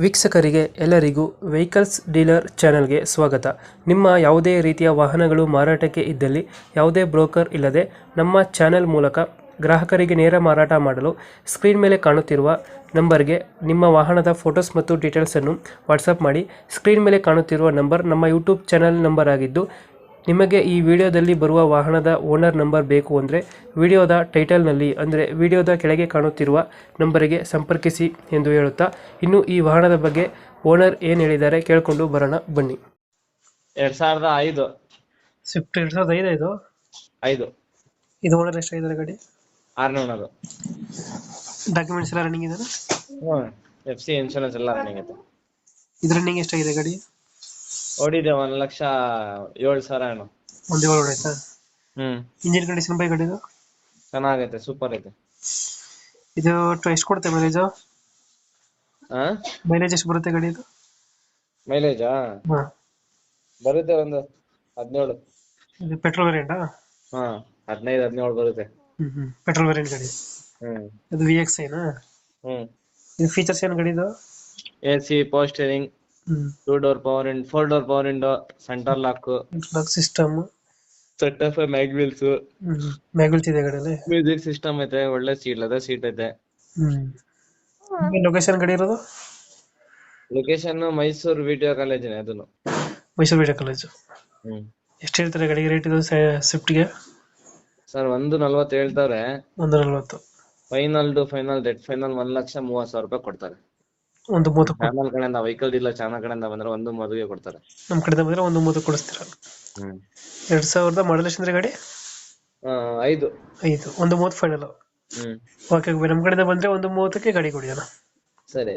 ವೀಕ್ಷಕರಿಗೆ ಎಲ್ಲರಿಗೂ vehicles dealer ಚಾನೆಲ್ಗೆ ಸ್ವಾಗತ. ನಿಮ್ಮ ಯಾವುದೇ ರೀತಿಯ ವಾಹನಗಳು ಮಾರಾಟಕ್ಕೆ ಇದ್ದಲ್ಲಿ ಯಾವುದೇ ಬ್ರೋಕರ್ ಇಲ್ಲದೆ ನಮ್ಮ ಚಾನೆಲ್ ಮೂಲಕ ಗ್ರಾಹಕರಿಗೆ ನೇರ ಮಾರಾಟ ಮಾಡಲು ಸ್ಕ್ರೀನ್ ಮೇಲೆ ಕಾಣುತ್ತಿರುವ ನಂಬರ್ಗೆ ನಿಮ್ಮ ವಾಹನದ ಫೋಟೋಸ್ ಮತ್ತು ಡೀಟೇಲ್ಸನ್ನು ವಾಟ್ಸಪ್ ಮಾಡಿ. ಸ್ಕ್ರೀನ್ ಮೇಲೆ ಕಾಣುತ್ತಿರುವ ನಂಬರ್ ನಮ್ಮ ಯೂಟ್ಯೂಬ್ ಚಾನೆಲ್ ನಂಬರ್ ಆಗಿದ್ದು, ನಿಮಗೆ ಈ ವಿಡಿಯೋದಲ್ಲಿ ಬರುವ ವಾಹನದ ಓನರ್ ನಂಬರ್ ಬೇಕು ಅಂದರೆ ವಿಡಿಯೋದ ಟೈಟಲ್ನಲ್ಲಿ ಅಂದರೆ ವಿಡಿಯೋದ ಕೆಳಗೆ ಕಾಣುತ್ತಿರುವ ನಂಬರಿಗೆ ಸಂಪರ್ಕಿಸಿ ಎಂದು ಹೇಳುತ್ತಾ, ಇನ್ನು ಈ ವಾಹನದ ಬಗ್ಗೆ ಓನರ್ ಏನು ಹೇಳಿದ್ದಾರೆ ಕೇಳಿಕೊಂಡು ಬರೋಣ ಬನ್ನಿ. 2005 ಸ್ವಿಫ್ಟ್ 2005 ಇದು. 5 ಇದು ಓನರ್ ಎಷ್ಟಾಗಿದ್ದಾರೆ ಗಾಡಿ? 600. ಡಾಕ್ಯುಮೆಂಟ್ಸ್ ಎಲ್ಲ ರನ್ನಿಂಗ್ ಇದೆ? FC ಇನ್ಶೂರೆನ್ಸ್ ಎಲ್ಲ ರನ್ನಿಂಗ್ ಐತೆ. ಇದು ರನ್ನಿಂಗ್ ಎಷ್ಟಾಗಿದೆ ಗಾಡಿ? ಓಡಿದೆ 1,07,000 ಏನೋ. ಒಂದು ಏಳು ಹೊಡೆಯುತ್ತಾ? ಇಂಜಿನ್ ಕಂಡೀಷನ್ ಬೈ ಗಾಡಿದು ಚೆನ್ನಾಗೈತೆ, ಸೂಪರ್ ಐತೆ. ಇದು ಎಷ್ಟು ಕೊಡುತ್ತೆ ಮೈಲೇಜ್? ಹಾ, ಮೈಲೇಜ್ ಎಷ್ಟು ಬರುತ್ತೆ ಗಾಡಿ ಇದು? ಮೈಲೇಜಾ ಬರುತ್ತೆ ಒಂದು 17. ಇದು ಪೆಟ್ರೋಲ್ ವೇರಿಯಂಟಾ? ಹಾ, 15-17 ಬರುತ್ತೆ. ಪೆಟ್ರೋಲ್ ವೇರಿಯಂಟ್ ಗಾಡಿ. ಇದು VX ಏನಾ? ಇದು ಫೀಚರ್ಸ್ ಏನು ಗಾಡಿ ಇದು? AC, power steering, 2 door power window, 4 door power window, centre lock system, set of mag wheels, mag wheels ಇದೆ ಗಾಡಿಯಲ್ಲಿ. ಮ್ಯೂಸಿಕ್ ಸಿಸ್ಟಮ್ ಐತೆ, ಒಳ್ಳೆ ಸೀಟ್ ಐತೆ. ಲೊಕೇಶನ್ ಗಾಡಿ ಇರೋದು? ಲೊಕೇಶನ್ ಮೈಸೂರು ವಿಟಿಯೋ ಕಾಲೇಜಿನ ಅದನ್ನು. Mysuru video college. ಎಷ್ಟು ಹೇಳ್ತಾರೆ ಗಾಡಿಗೆ ರೇಟ್ ಇದು ಸ್ವಿಫ್ಟ್ಗೆ? ಸರ್ 140 ಹೇಳ್ತಾರೆ. 140. ಫೈನಲ್ ಡೆಟ್ ಫೈನಲ್ 1,30,000 ರೂಪಾಯಿ ಕೊಡ್ತಾರೆ. ಒಂದು 30 ಚಾನಲ್ ಕಡೆಯಿಂದ, ವೆಹಿಕಲ್ ಡೀಲರ್ ಚಾನಲ್ ಕಡೆಯಿಂದ ಬಂದ್ರೆ 130 ಕೊಡ್ತಾರೆ. ನಮ್ಮ ಕಡೆಯಿಂದ ಬಂದ್ರೆ 130 ಕೊಡಿಸ್ತೀರಾ? 2000 ಮಾಡಲ್ ಎಷ್ಟಂದ್ರೆ ಗಾಡಿ? 5. 130 ಫೈನಲ್. ಓಕೆ, ನಮ್ಮ ಕಡೆಯಿಂದ ಬಂದ್ರೆ 130ಕ್ಕೆ ಗಾಡಿ ಕೊಡಿ ಅಣ್ಣ. ಸರಿ.